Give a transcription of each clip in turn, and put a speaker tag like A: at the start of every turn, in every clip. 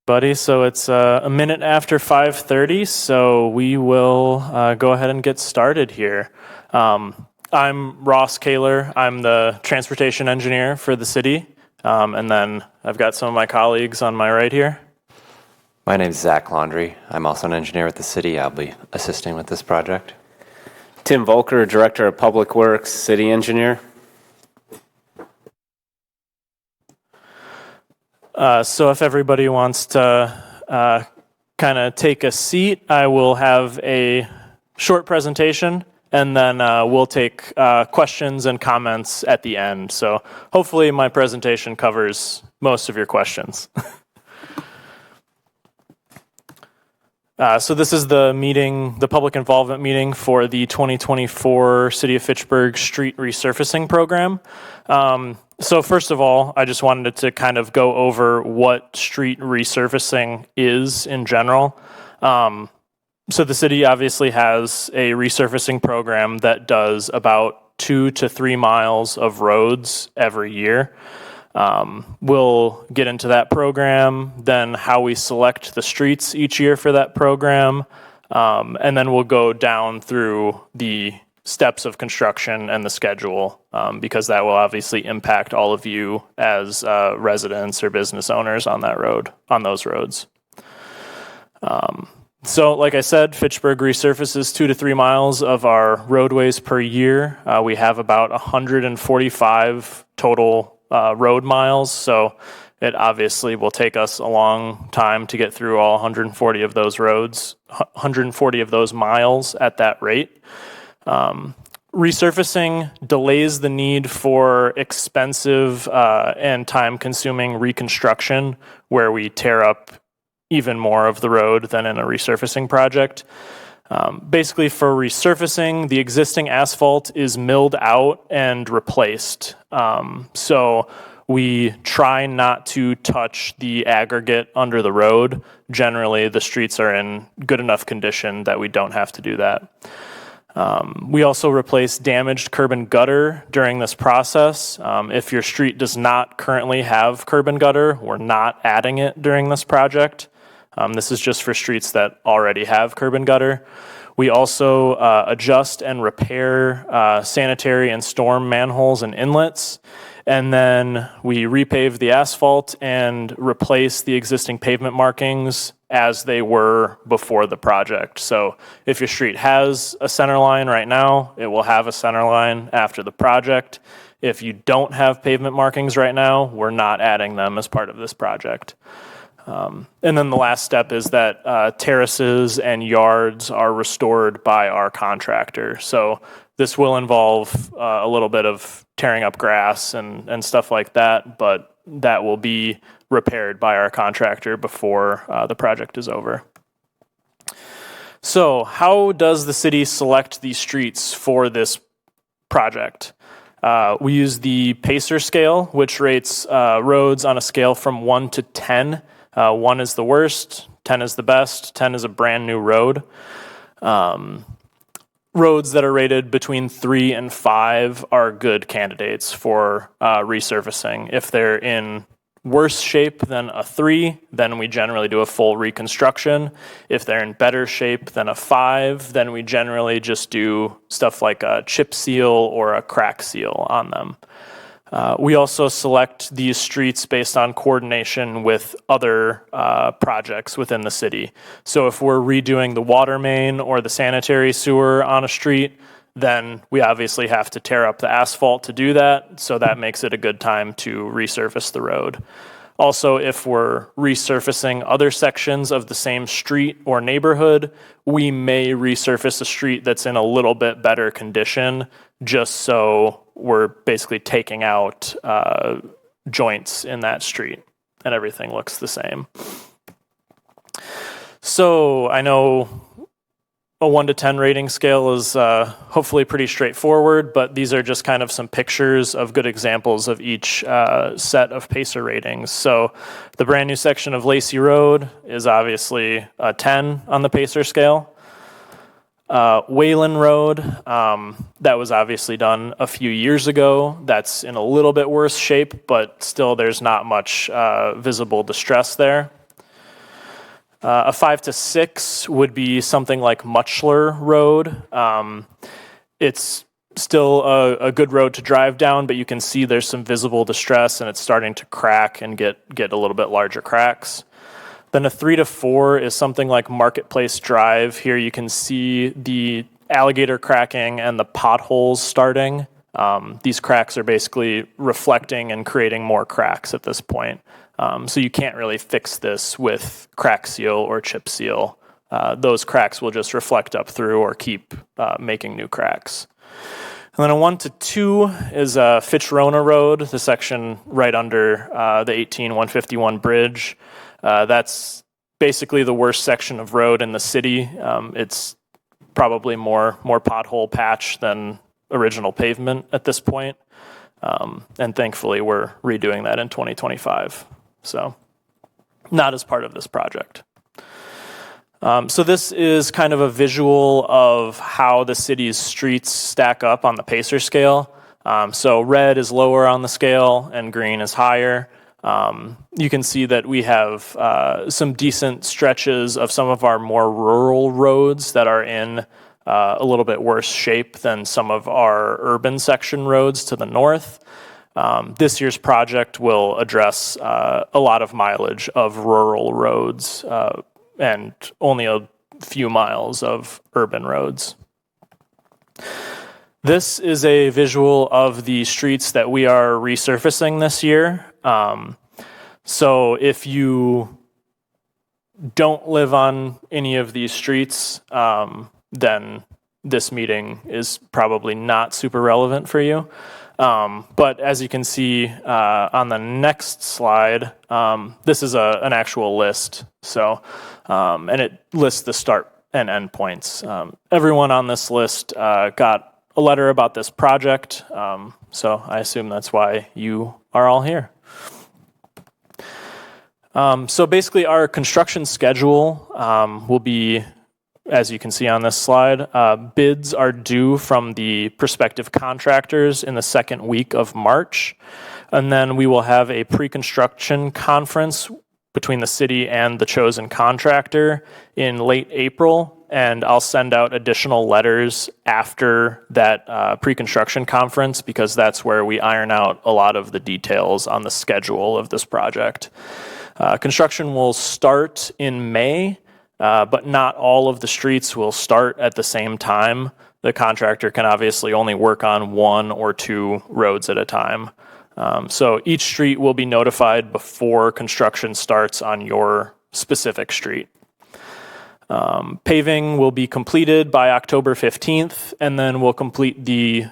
A: Buddy, so it's a minute after 5:30, so we will go ahead and get started here. I'm Ross Kaler. I'm the transportation engineer for the city, and then I've got some of my colleagues on my right here.
B: My name is Zach Laundrie. I'm also an engineer with the city. I'll be assisting with this project.
C: Tim Volker, Director of Public Works, City Engineer.
A: So if everybody wants to kind of take a seat, I will have a short presentation, and then we'll take questions and comments at the end. So hopefully my presentation covers most of your questions. So this is the meeting, the public involvement meeting for the 2024 City of Fitchburg Street Resurfacing Program. So first of all, I just wanted to kind of go over what street resurfacing is in general. So the city obviously has a resurfacing program that does about 2 to 3 miles of roads every year. We'll get into that program, then how we select the streets each year for that program, and then we'll go down through the steps of construction and the schedule, because that will obviously impact all of you as residents or business owners on that road, on those roads. So like I said, Fitchburg resurfaces 2 to 3 miles of our roadways per year. We have about 145 total road miles, so it obviously will take us a long time to get through all 140 of those roads, 140 of those miles at that rate. Resurfacing delays the need for expensive and time-consuming reconstruction, where we tear up even more of the road than in a resurfacing project. Basically, for resurfacing, the existing asphalt is milled out and replaced. So we try not to touch the aggregate under the road. Generally, the streets are in good enough condition that we don't have to do that. We also replace damaged curb and gutter during this process. If your street does not currently have curb and gutter, we're not adding it during this project. This is just for streets that already have curb and gutter. We also adjust and repair sanitary and storm manholes and inlets. And then we repave the asphalt and replace the existing pavement markings as they were before the project. So if your street has a center line right now, it will have a center line after the project. If you don't have pavement markings right now, we're not adding them as part of this project. And then the last step is that terraces and yards are restored by our contractor. So this will involve a little bit of tearing up grass and stuff like that, but that will be repaired by our contractor before the project is over. So how does the city select these streets for this project? We use the Pacer scale, which rates roads on a scale from 1 to 10. 1 is the worst, 10 is the best, 10 is a brand new road. Roads that are rated between 3 and 5 are good candidates for resurfacing. If they're in worse shape than a 3, then we generally do a full reconstruction. If they're in better shape than a 5, then we generally just do stuff like a chip seal or a crack seal on them. We also select these streets based on coordination with other projects within the city. So if we're redoing the water main or the sanitary sewer on a street, then we obviously have to tear up the asphalt to do that. So that makes it a good time to resurface the road. Also, if we're resurfacing other sections of the same street or neighborhood, we may resurface a street that's in a little bit better condition, just so we're basically taking out joints in that street and everything looks the same. So I know a 1 to 10 rating scale is hopefully pretty straightforward, but these are just kind of some pictures of good examples of each set of Pacer ratings. So the brand new section of Lacey Road is obviously a 10 on the Pacer scale. Wayland Road, that was obviously done a few years ago. That's in a little bit worse shape, but still there's not much visible distress there. A 5 to 6 would be something like Muchler Road. It's still a good road to drive down, but you can see there's some visible distress and it's starting to crack and get a little bit larger cracks. Then a 3 to 4 is something like Marketplace Drive. Here you can see the alligator cracking and the potholes starting. These cracks are basically reflecting and creating more cracks at this point. So you can't really fix this with crack seal or chip seal. Those cracks will just reflect up through or keep making new cracks. And then a 1 to 2 is Fitchburg Road, the section right under the 18151 bridge. That's basically the worst section of road in the city. It's probably more pothole patch than original pavement at this point. And thankfully, we're redoing that in 2025. So not as part of this project. So this is kind of a visual of how the city's streets stack up on the Pacer scale. So red is lower on the scale and green is higher. You can see that we have some decent stretches of some of our more rural roads that are in a little bit worse shape than some of our urban section roads to the north. This year's project will address a lot of mileage of rural roads and only a few miles of urban roads. This is a visual of the streets that we are resurfacing this year. So if you don't live on any of these streets, then this meeting is probably not super relevant for you. But as you can see on the next slide, this is an actual list. So, and it lists the start and end points. Everyone on this list got a letter about this project. So I assume that's why you are all here. So basically our construction schedule will be, as you can see on this slide, bids are due from the prospective contractors in the second week of March. And then we will have a pre-construction conference between the city and the chosen contractor in late April. And I'll send out additional letters after that pre-construction conference because that's where we iron out a lot of the details on the schedule of this project. Construction will start in May. But not all of the streets will start at the same time. The contractor can obviously only work on 1 or 2 roads at a time. So each street will be notified before construction starts on your specific street. Paving will be completed by October 15th, and then we'll complete the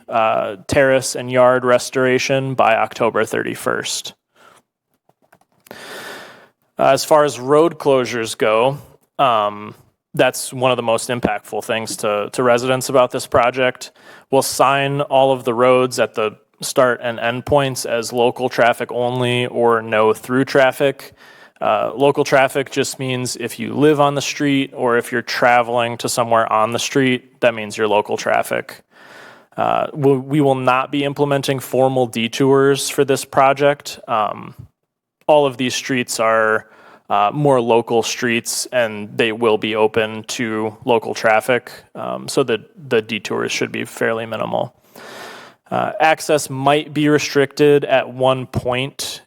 A: terrace and yard restoration by October 31st. As far as road closures go, that's one of the most impactful things to residents about this project. We'll sign all of the roads at the start and end points as local traffic only or no through traffic. Local traffic just means if you live on the street or if you're traveling to somewhere on the street, that means you're local traffic. We will not be implementing formal detours for this project. All of these streets are more local streets and they will be open to local traffic, so the detours should be fairly minimal. Access might be restricted at one point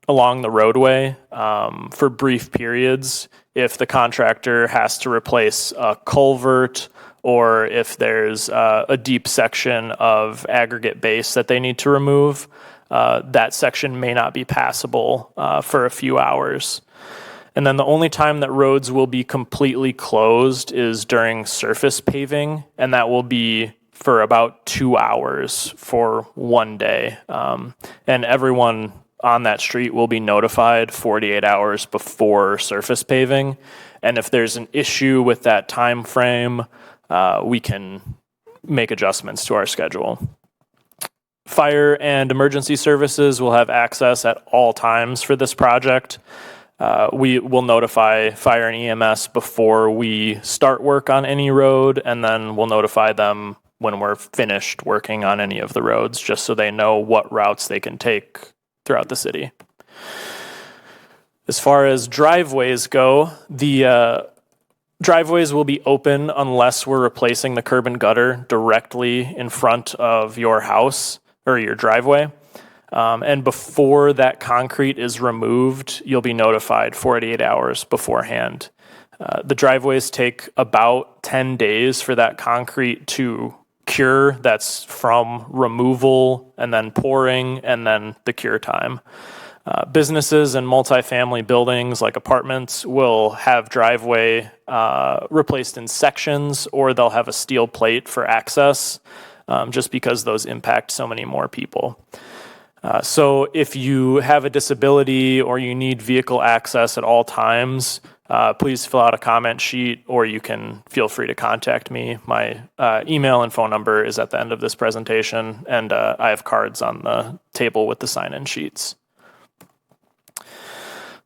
A: along the roadway for brief periods if the contractor has to replace a culvert or if there's a deep section of aggregate base that they need to remove. That section may not be passable for a few hours. And then the only time that roads will be completely closed is during surface paving, and that will be for about 2 hours for one day. And everyone on that street will be notified 48 hours before surface paving. And if there's an issue with that time frame, we can make adjustments to our schedule. Fire and emergency services will have access at all times for this project. We will notify fire and EMS before we start work on any road, and then we'll notify them when we're finished working on any of the roads, just so they know what routes they can take throughout the city. As far as driveways go, the driveways will be open unless we're replacing the curb and gutter directly in front of your house or your driveway. And before that concrete is removed, you'll be notified 48 hours beforehand. The driveways take about 10 days for that concrete to cure. That's from removal and then pouring and then the cure time. Businesses and multifamily buildings like apartments will have driveway replaced in sections, or they'll have a steel plate for access, just because those impact so many more people. So if you have a disability or you need vehicle access at all times, please fill out a comment sheet, or you can feel free to contact me. My email and phone number is at the end of this presentation, and I have cards on the table with the sign-in sheets.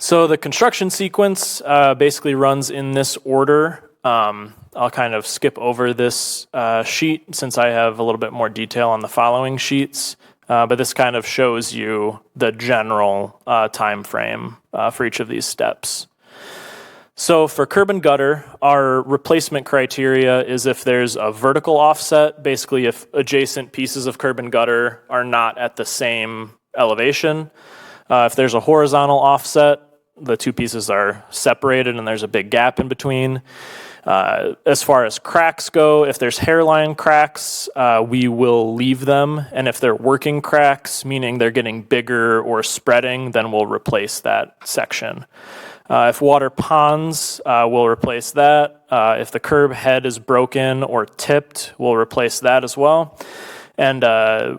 A: So the construction sequence basically runs in this order. I'll kind of skip over this sheet since I have a little bit more detail on the following sheets, but this kind of shows you the general time frame for each of these steps. So for curb and gutter, our replacement criteria is if there's a vertical offset, basically if adjacent pieces of curb and gutter are not at the same elevation. If there's a horizontal offset, the two pieces are separated and there's a big gap in between. As far as cracks go, if there's hairline cracks, we will leave them. And if they're working cracks, meaning they're getting bigger or spreading, then we'll replace that section. If water ponds, we'll replace that. If the curb head is broken or tipped, we'll replace that as well. And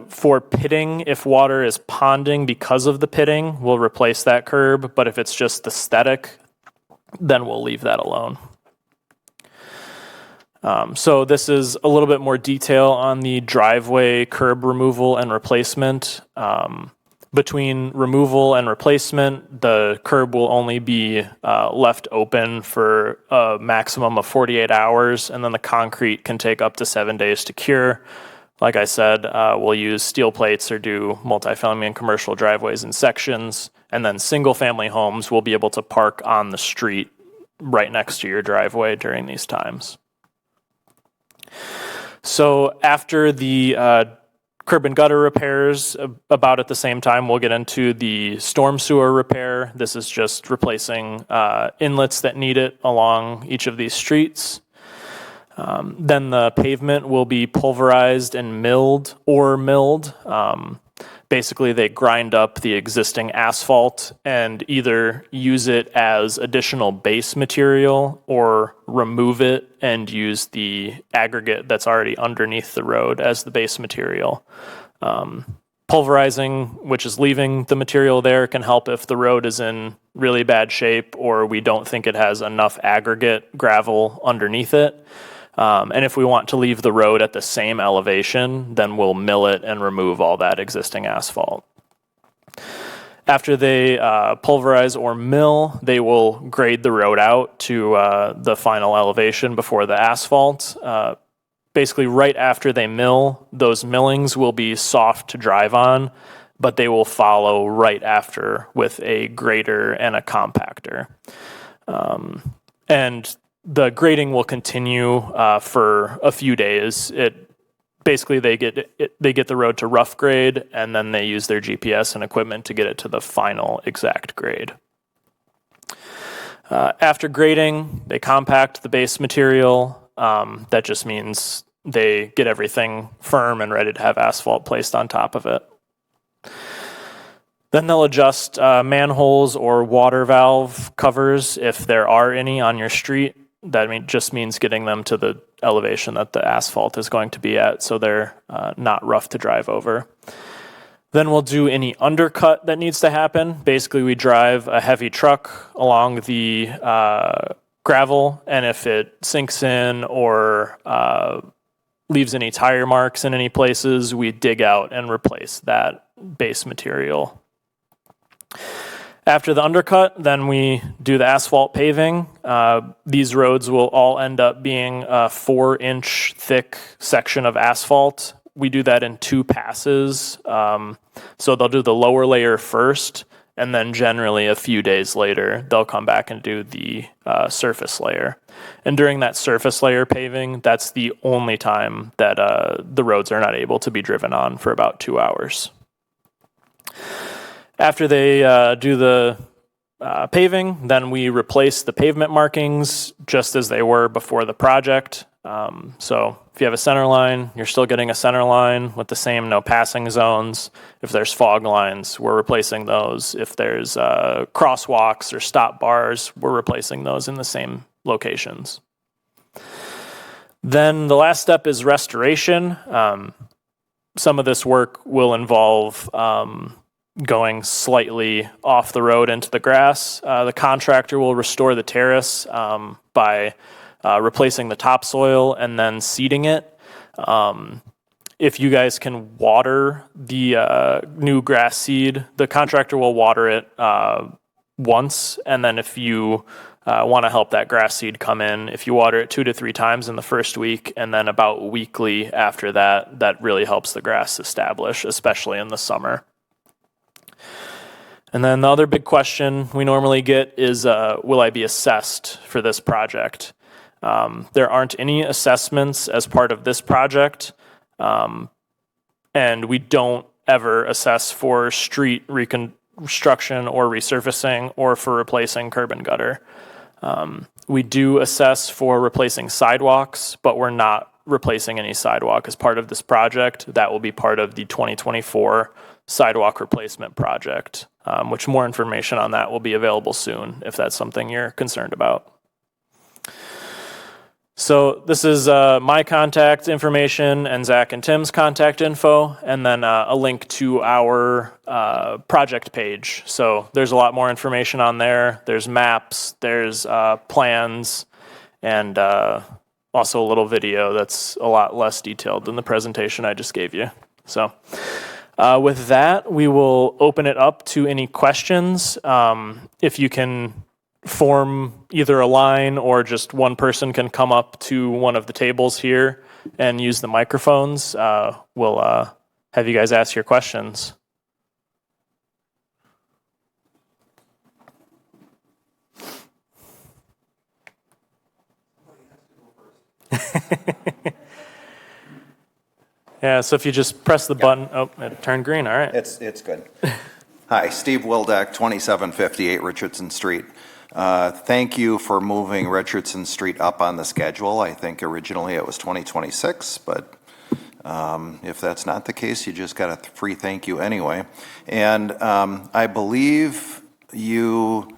A: for pitting, if water is ponding because of the pitting, we'll replace that curb. But if it's just aesthetic, then we'll leave that alone. So this is a little bit more detail on the driveway curb removal and replacement. Between removal and replacement, the curb will only be left open for a maximum of 48 hours, and then the concrete can take up to 7 days to cure. Like I said, we'll use steel plates or do multifamily and commercial driveways in sections, and then single-family homes will be able to park on the street right next to your driveway during these times. So after the curb and gutter repairs, about at the same time, we'll get into the storm sewer repair. This is just replacing inlets that need it along each of these streets. Then the pavement will be pulverized and milled. Basically, they grind up the existing asphalt and either use it as additional base material or remove it and use the aggregate that's already underneath the road as the base material. Pulverizing, which is leaving the material there, can help if the road is in really bad shape or we don't think it has enough aggregate gravel underneath it. And if we want to leave the road at the same elevation, then we'll mill it and remove all that existing asphalt. After they pulverize or mill, they will grade the road out to the final elevation before the asphalt. Basically, right after they mill, those millings will be soft to drive on, but they will follow right after with a grader and a compactor. And the grading will continue for a few days. Basically they get the road to rough grade, and then they use their GPS and equipment to get it to the final exact grade. After grading, they compact the base material. That just means they get everything firm and ready to have asphalt placed on top of it. Then they'll adjust manholes or water valve covers if there are any on your street. That just means getting them to the elevation that the asphalt is going to be at, so they're not rough to drive over. Then we'll do any undercut that needs to happen. Basically, we drive a heavy truck along the gravel, and if it sinks in or leaves any tire marks in any places, we dig out and replace that base material. After the undercut, then we do the asphalt paving. These roads will all end up being a 4-inch thick section of asphalt. We do that in 2 passes. So they'll do the lower layer first, and then generally a few days later, they'll come back and do the surface layer. And during that surface layer paving, that's the only time that the roads are not able to be driven on for about 2 hours. After they do the paving, then we replace the pavement markings just as they were before the project. So if you have a center line, you're still getting a center line with the same no passing zones. If there's fog lines, we're replacing those. If there's crosswalks or stop bars, we're replacing those in the same locations. Then the last step is restoration. Some of this work will involve going slightly off the road into the grass. The contractor will restore the terrace by replacing the topsoil and then seeding it. If you guys can water the new grass seed, the contractor will water it once, and then if you want to help that grass seed come in, if you water it 2 to 3 times in the first week, and then about weekly after that, that really helps the grass establish, especially in the summer. And then the other big question we normally get is, will I be assessed for this project? There aren't any assessments as part of this project, and we don't ever assess for street reconstruction or resurfacing or for replacing curb and gutter. We do assess for replacing sidewalks, but we're not replacing any sidewalk as part of this project. That will be part of the 2024 sidewalk replacement project, which more information on that will be available soon if that's something you're concerned about. So this is my contact information and Zach and Tim's contact info, and then a link to our project page. So there's a lot more information on there. There's maps, there's plans, and also a little video that's a lot less detailed than the presentation I just gave you. So with that, we will open it up to any questions. If you can form either a line or just one person can come up to one of the tables here and use the microphones, we'll have you guys ask your questions. Yeah, so if you just press the button, oh, it turned green, all right.
D: It's good. Hi, Steve Wildeck, 2758 Richardson Street. Thank you for moving Richardson Street up on the schedule. I think originally it was 2026, but if that's not the case, you just got a free thank you anyway. And I believe you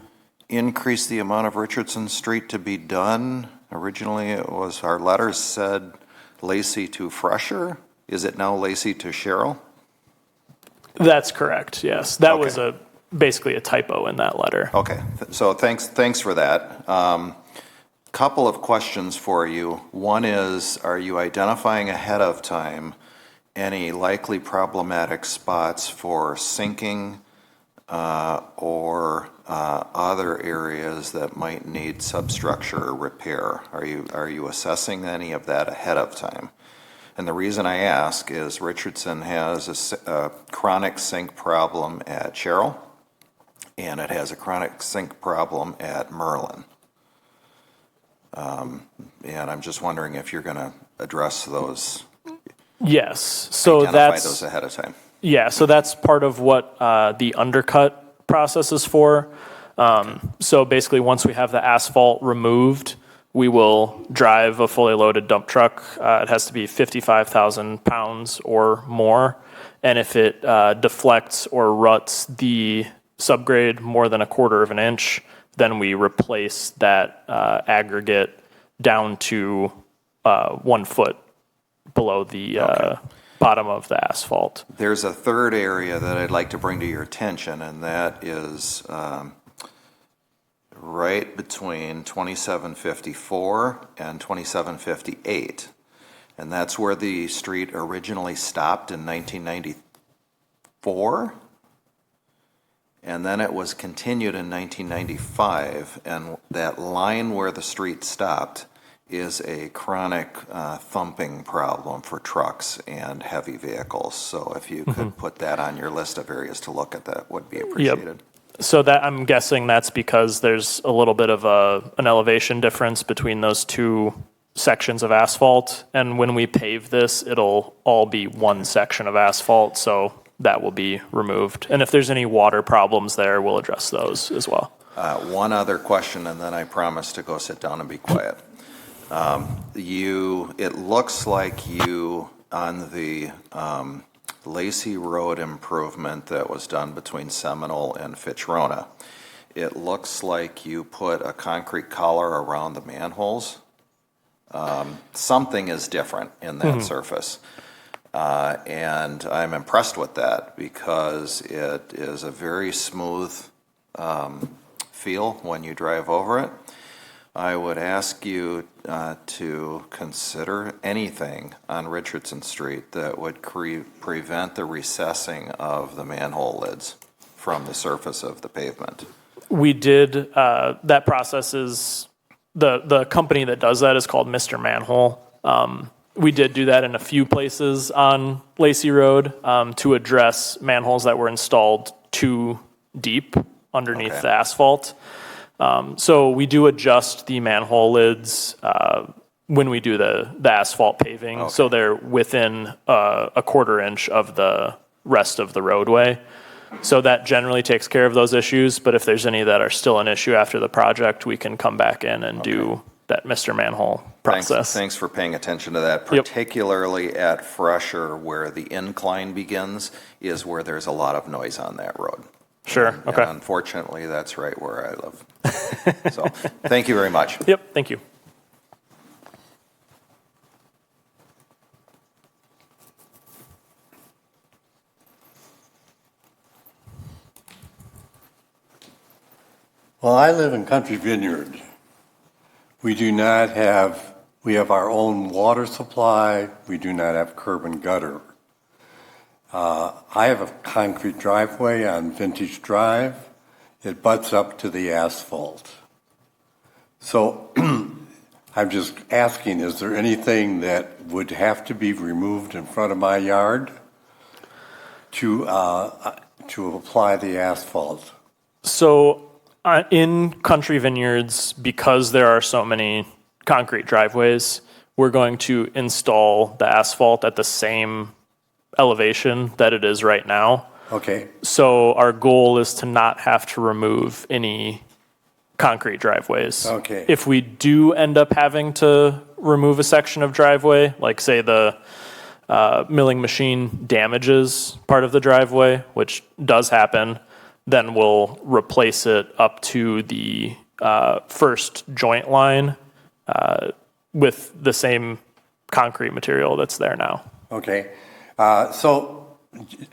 D: increased the amount of Richardson Street to be done. Originally it was, our letters said Lacey to Fresher. Is it now Lacey to Cheryl?
A: That's correct, yes. That
D: Okay.
A: was basically a typo in that letter.
D: Okay, so thanks for that. Couple of questions for you. One is, are you identifying ahead of time any likely problematic spots for sinking or other areas that might need substructure repair? Are you assessing any of that ahead of time? And the reason I ask is Richardson has a chronic sink problem at Cheryl, and it has a chronic sink problem at Merlin. And I'm just wondering if you're going to address those.
A: Yes, so
D: identify
A: that's
D: those ahead of time.
A: Yeah, so that's part of what the undercut process is for. So basically, once we have the asphalt removed, we will drive a fully loaded dump truck. It has to be 55,000 pounds or more. And if it deflects or ruts the subgrade more than 1/4 of an inch, then we replace that aggregate down to 1 foot below the bottom of the asphalt.
D: There's a third area that I'd like to bring to your attention, and that is right between 2754 and 2758. And that's where the street originally stopped in 1994. And then it was continued in 1995. And that line where the street stopped is a chronic thumping problem for trucks and heavy vehicles. So if you could put that on your list of areas to look at, that would be appreciated.
A: So that I'm guessing that's because there's a little bit of an elevation difference between those two sections of asphalt. And when we pave this, it'll all be one section of asphalt. So that will be removed. And if there's any water problems there, we'll address those as well.
D: One other question, and then I promise to go sit down and be quiet. It looks like you, on the Lacey Road improvement that was done between Seminole and Fitchburg, it looks like you put a concrete collar around the manholes. Something is different in that surface. And I'm impressed with that because it is a very smooth feel when you drive over it. I would ask you to consider anything on Richardson Street that would prevent the recessing of the manhole lids from the surface of the pavement.
A: We did, that process is, the company that does that is called Mr. Manhole. We did do that in a few places on Lacey Road to address manholes that were installed too deep underneath the asphalt. So we do adjust the manhole lids when we do the asphalt paving. So they're within a quarter inch of the rest of the roadway. So that generally takes care of those issues. But if there's any that are still an issue after the project, we can come back in and do that Mr. Manhole process.
D: Thanks for paying attention to that, particularly at Fresher, where the incline begins, is where there's a lot of noise on that road.
A: Sure.
D: And unfortunately, that's right where I live. So thank you very much.
A: Yep. Thank you.
E: Well, I live in Country Vineyard. We have our own water supply. We do not have curb and gutter. I have a concrete driveway on Vintage Drive. It butts up to the asphalt. So I'm just asking, is there anything that would have to be removed in front of my yard to apply the asphalt?
A: So in Country Vineyards, because there are so many concrete driveways, we're going to install the asphalt at the same elevation that it is right now.
E: Okay.
A: So our goal is to not have to remove any concrete driveways.
E: Okay.
A: If we do end up having to remove a section of driveway, like say the milling machine damages part of the driveway, which does happen, then we'll replace it up to the first joint line with the same concrete material that's there now.
E: Okay. So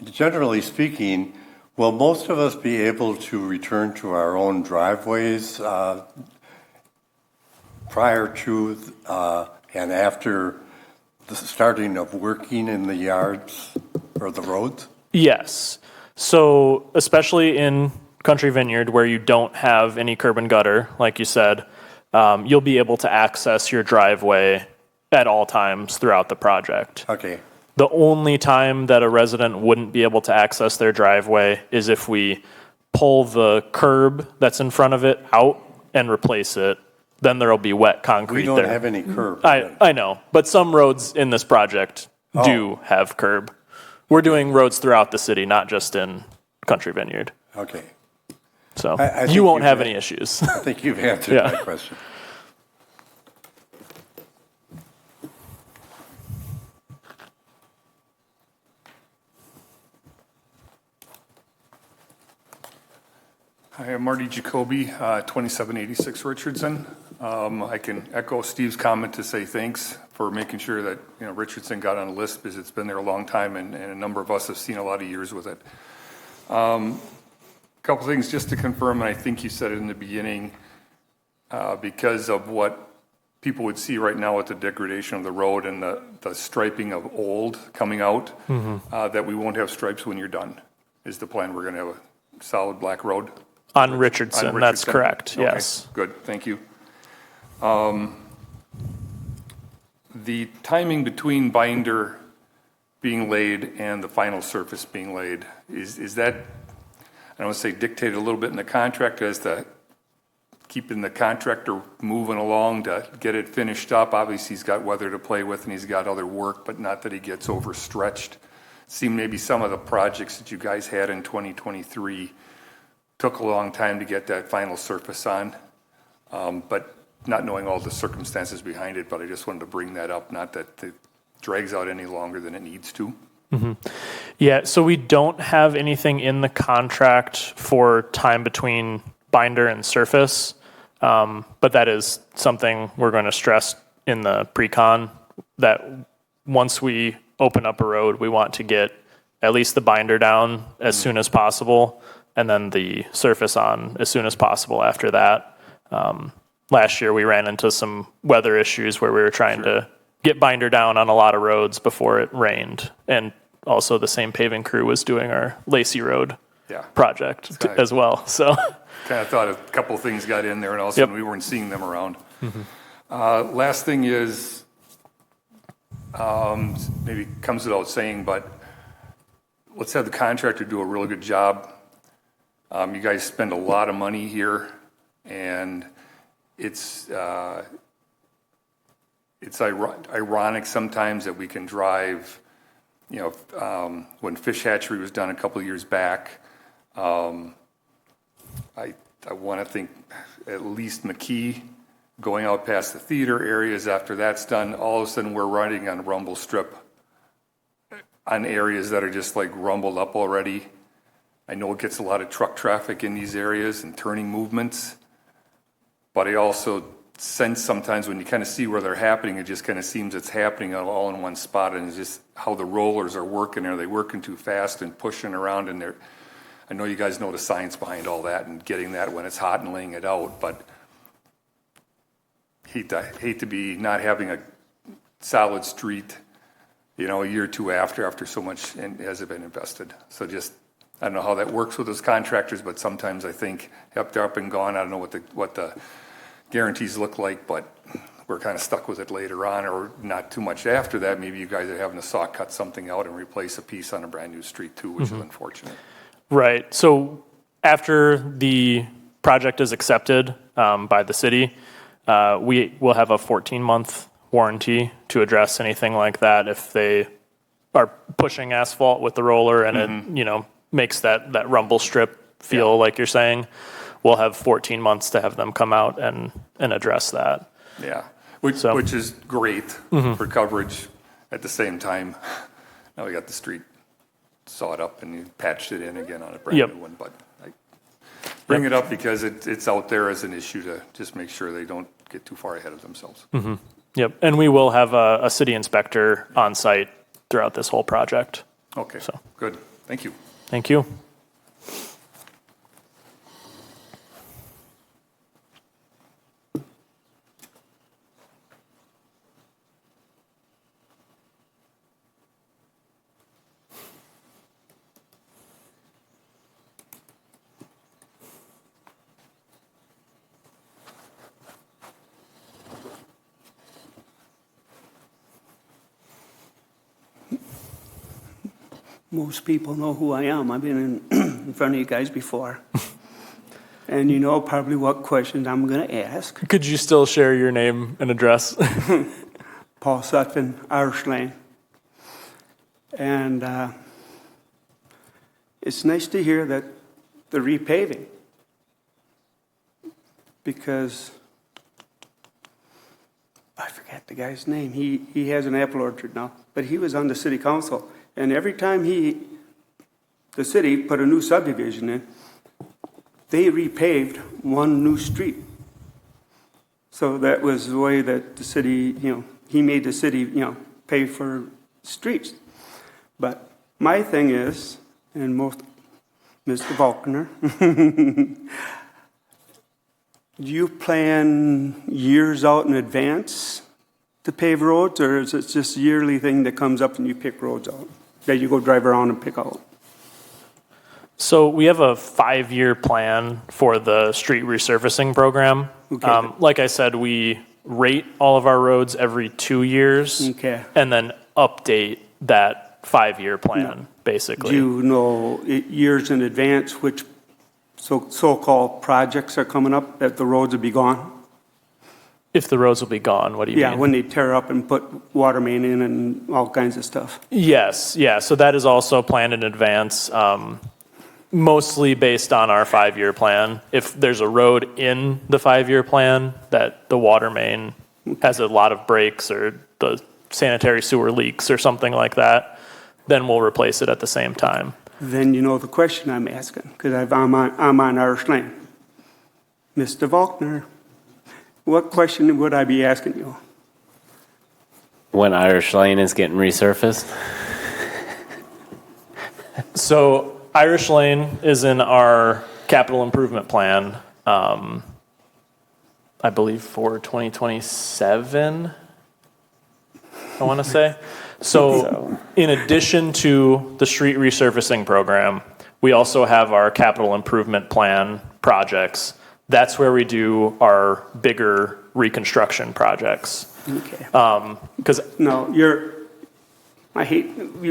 E: generally speaking, will most of us be able to return to our own driveways prior to and after the starting of working in the yards or the roads?
A: Yes. So especially in Country Vineyard where you don't have any curb and gutter, like you said, you'll be able to access your driveway at all times throughout the project.
E: Okay.
A: The only time that a resident wouldn't be able to access their driveway is if we pull the curb that's in front of it out and replace it. Then there'll be wet concrete there.
E: We don't have any curb.
A: I know, but some roads in this project do have curb. We're doing roads throughout the city, not just in Country Vineyard.
E: Okay.
A: So
E: I
A: you won't have any issues.
E: I think you've answered my question.
F: Hi, I'm Marty Jacoby, 2786 Richardson. I can echo Steve's comment to say thanks for making sure that Richardson got on the list because it's been there a long time and a number of us have seen a lot of years with it. A couple things just to confirm, and I think you said it in the beginning, because of what people would see right now with the degradation of the road and the striping of old coming out, that we won't have stripes when you're done, is the plan. We're going to have a solid black road.
A: On Richardson, that's correct,
F: Okay,
A: yes.
F: good, thank you. The timing between binder being laid and the final surface being laid, is that, I want to say dictated a little bit in the contract as to keeping the contractor moving along to get it finished up. Obviously, he's got weather to play with and he's got other work, but not that he gets overstretched. Seemed maybe some of the projects that you guys had in 2023 took a long time to get that final surface on, but not knowing all the circumstances behind it, but I just wanted to bring that up, not that it drags out any longer than it needs to.
A: Yeah, so we don't have anything in the contract for time between binder and surface, but that is something we're going to stress in the pre-con, that once we open up a road, we want to get at least the binder down as soon as possible, and then the surface on as soon as possible after that. Last year, we ran into some weather issues where we were trying to get binder down on a lot of roads before it rained, and also the same paving crew was doing our Lacey Road project as well. So
F: kind of thought a couple of things got in there, and all of a sudden we weren't seeing them around. Last thing is, maybe comes without saying, but let's have the contractor do a really good job. You guys spend a lot of money here, and it's ironic sometimes that we can drive, when Fish Hatchery was done a couple of years back, I want to think at least McKee, going out past the theater areas after that's done, all of a sudden we're riding on rumble strip on areas that are just like rumbled up already. I know it gets a lot of truck traffic in these areas and turning movements, but I also sense sometimes when you kind of see where they're happening, it just kind of seems it's happening all in one spot, and it's just how the rollers are working. Are they working too fast and pushing around? And I know you guys know the science behind all that and getting that when it's hot and laying it out, but hate to be not having a solid street, a year or two after so much has been invested. So just, I don't know how that works with those contractors, but sometimes I think if they're up and gone, I don't know what the guarantees look like, but we're kind of stuck with it later on, or not too much after that. Maybe you guys are having to saw cut something out and replace a piece on a brand new street too, which is unfortunate.
A: Right. So after the project is accepted by the city, we will have a 14-month warranty to address anything like that. If they are pushing asphalt with the roller and it, makes that rumble strip feel like you're saying, we'll have 14 months to have them come out and address that.
F: Yeah, which is great for coverage. At the same time, now we got the street sawed up and you patched it in again on a brand new one. But I bring it up because it's out there as an issue to just make sure they don't get too far ahead of themselves.
A: Yep, and we will have a city inspector on site throughout this whole project.
F: Okay, so good. Thank you.
A: Thank you.
G: Most people know who I am. I've been in front of you guys before. And you know probably what questions I'm going to ask.
A: Could you still share your name and address?
G: Paul Sutphin, Irish Lane. And it's nice to hear that the repaving. Because I forget the guy's name. He has an apple orchard now. But he was on the city council. And every time the city put a new subdivision in, they repaved one new street. So that was the way that the city, he made the city, pay for streets. But my thing is, and most, Mr. Volkner, do you plan years out in advance to pave roads, or is it just a yearly thing that comes up and you pick roads out, that you go drive around and pick out?
A: So we have a 5-year plan for the street resurfacing program.
G: Okay.
A: Like I said, we rate all of our roads every 2 years,
G: Okay.
A: and then update that 5-year plan, basically.
G: Do you know years in advance which so-called projects are coming up, that the roads will be gone?
A: If the roads will be gone, what do you
G: Yeah,
A: mean?
G: when they tear up and put water main in and all kinds of stuff.
A: Yes, yeah. So that is also planned in advance, mostly based on our 5-year plan. If there's a road in the 5-year plan that the water main has a lot of breaks or the sanitary sewer leaks or something like that, then we'll replace it at the same time.
G: Then you know the question I'm asking, because I'm on Irish Lane. Mr. Faulkner, what question would I be asking you?
C: When Irish Lane is getting resurfaced?
A: So Irish Lane is in our capital improvement plan, I believe for 2027, I want to say. So in addition to the street resurfacing program, we also have our capital improvement plan projects. That's where we do our bigger reconstruction projects.
G: Okay.
A: Because
G: No, I hate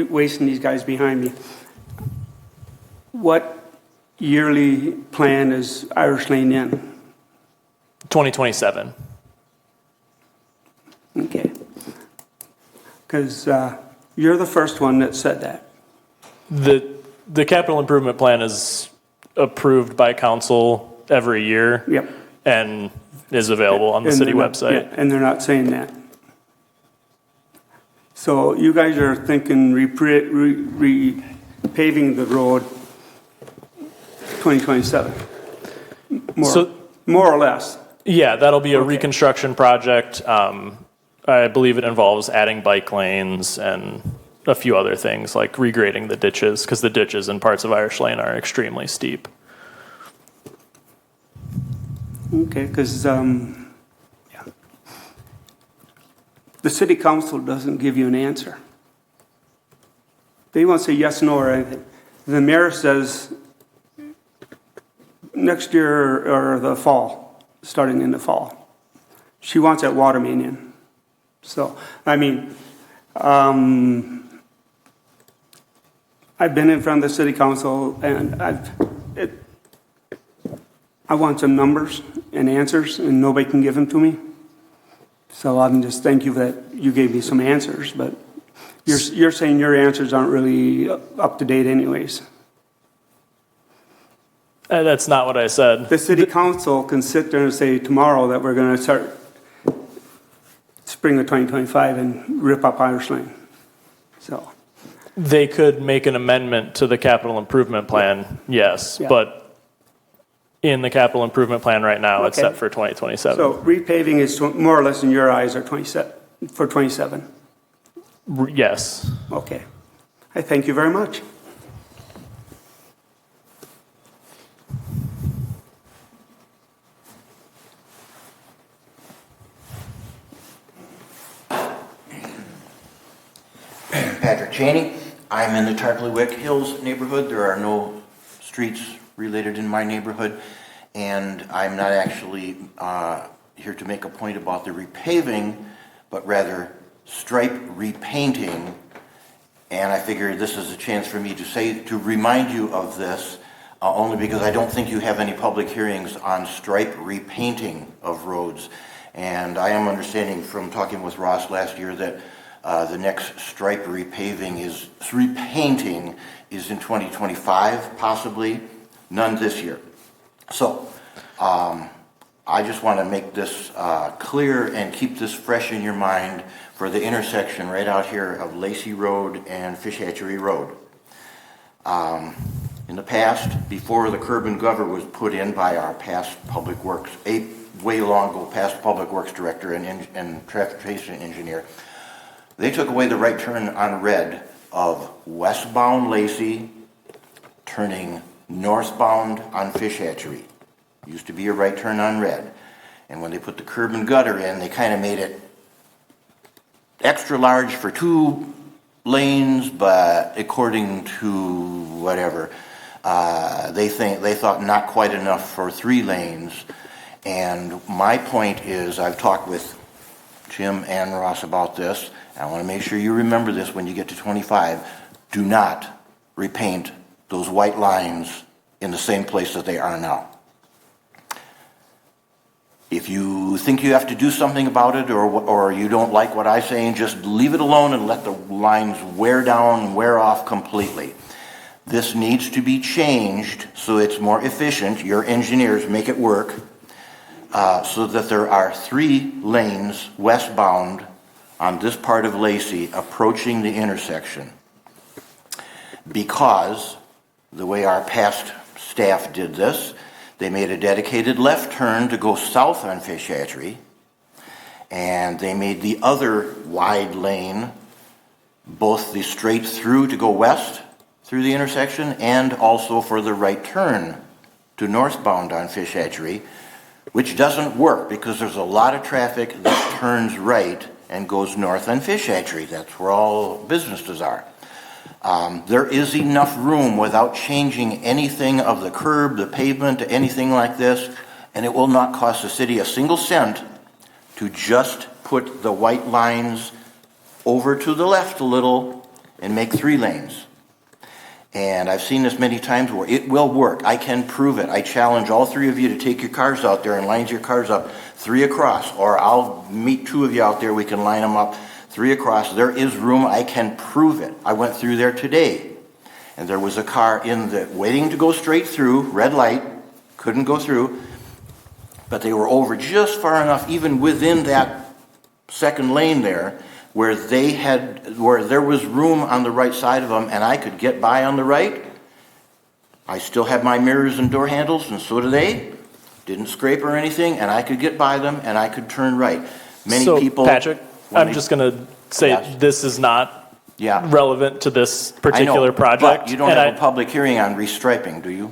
G: wasting these guys behind me. What yearly plan is Irish Lane in?
A: 2027.
G: Okay. Because you're the first one that said that.
A: The capital improvement plan is approved by council every year.
G: Yep.
A: And is available on the
G: And
A: city
G: they're not-
A: website.
G: yeah, and they're not saying that. So you guys are thinking repaving the road 2027? More or less?
A: Yeah, that'll be a
G: Okay.
A: reconstruction project. I believe it involves adding bike lanes and a few other things like regrading the ditches, because the ditches in parts of Irish Lane are extremely steep.
G: Okay, because the city council doesn't give you an answer. They won't say yes, no, or anything. The mayor says next year or the fall, starting in the fall. She wants that water main in. So, I mean, I've been in front of the city council and I want some numbers and answers, and nobody can give them to me. So I'm just thank you that you gave me some answers, but you're saying your answers aren't really up to date anyways.
A: That's not what I said.
G: The city council can sit there and say tomorrow that we're going to start spring of 2025 and rip up Irish Lane. So
A: They could make an amendment to the capital improvement plan, yes,
G: Yeah.
A: but in the capital improvement plan right now, it's
G: Okay.
A: set for 2027.
G: so repaving is more or less in your eyes are 27 for 27.
A: Yes.
G: Okay. I thank you very much.
H: Patrick Cheney. I'm in the Tarpley-Wick Hills neighborhood. There are no streets related in my neighborhood, and I'm not actually here to make a point about the repaving, but rather stripe repainting. And I figure this is a chance for me to remind you of this, only because I don't think you have any public hearings on stripe repainting of roads. And I am understanding from talking with Ross last year that the next stripe repainting is in 2025, possibly, none this year. So I just want to make this clear and keep this fresh in your mind for the intersection right out here of Lacey Road and Fish Hatchery Road. In the past, before the curb and gutter was put in by our past public works, way long ago past public works director and transportation engineer, they took away the right turn on red of westbound Lacey turning northbound on Fish Hatchery. Used to be a right turn on red. And when they put the curb and gutter in, they kind of made it extra large for 2 lanes, but according to whatever, they thought not quite enough for 3 lanes. And my point is, I've talked with Jim and Ross about this. I want to make sure you remember this when you get to 25. Do not repaint those white lines in the same place that they are now. If you think you have to do something about it or you don't like what I'm saying, just leave it alone and let the lines wear down and wear off completely. This needs to be changed so it's more efficient. Your engineers make it work so that there are 3 lanes westbound on this part of Lacey approaching the intersection. Because the way our past staff did this, they made a dedicated left turn to go south on Fish Hatchery, and they made the other wide lane, both the straight through to go west through the intersection and also for the right turn to northbound on Fish Hatchery, which doesn't work because there's a lot of traffic that turns right and goes north on Fish Hatchery. That's where all businesses are. There is enough room without changing anything of the curb, the pavement, anything like this, and it will not cost the city a single cent to just put the white lines over to the left a little and make 3 lanes. And I've seen this many times where it will work. I can prove it. I challenge all 3 of you to take your cars out there and line your cars up 3 across, or I'll meet 2 of you out there. We can line them up 3 across. There is room. I can prove it. I went through there today, and there was a car waiting to go straight through, red light, couldn't go through, but they were over just far enough, even within that second lane there, where there was room on the right side of them, and I could get by on the right. I still had my mirrors and door handles, and so do they. Didn't scrape or anything, and I could get by them, and I could turn right. Many people.
A: Patrick, I'm just going to say this is not relevant to this particular project.
H: But you don't have a public hearing on restriping, do you?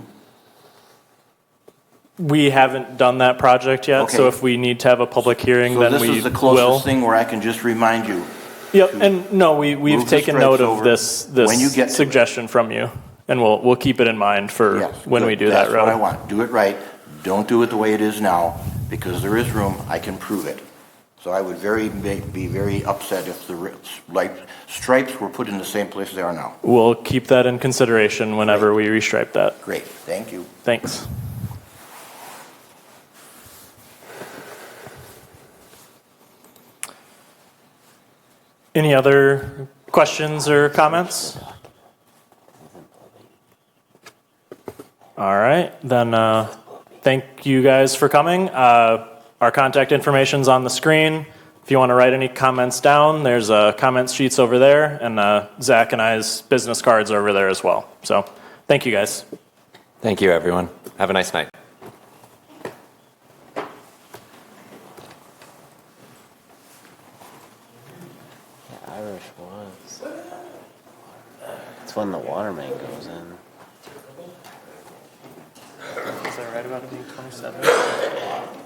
A: We haven't done that project yet,
H: Okay.
A: so if we need to have a public hearing,
H: So
A: then
H: this
A: we
H: is the closest
A: will.
H: thing where I can just remind you.
A: Yep, and no, we've
H: move the
A: taken
H: stripes
A: note of
H: over
A: this
H: when you get to
A: suggestion from you, and we'll keep it in mind for
H: Yes,
A: when
H: good.
A: we do
H: That's
A: that road.
H: what I want. Do it right. Don't do it the way it is now, because there is room. I can prove it. So I would be very upset if the stripes were put in the same place they are now.
A: We'll keep that in consideration whenever we restripe that.
H: Great. Thank you.
A: Thanks. Any other questions or comments? All right, then thank you guys for coming. Our contact information's on the screen. If you want to write any comments down, there's comment sheets over there, and Zach and I's business cards are over there as well. So thank you guys.
B: Thank you, everyone. Have a nice night.
C: Irish was. It's when the water main goes in.
A: Is that right about it being 27?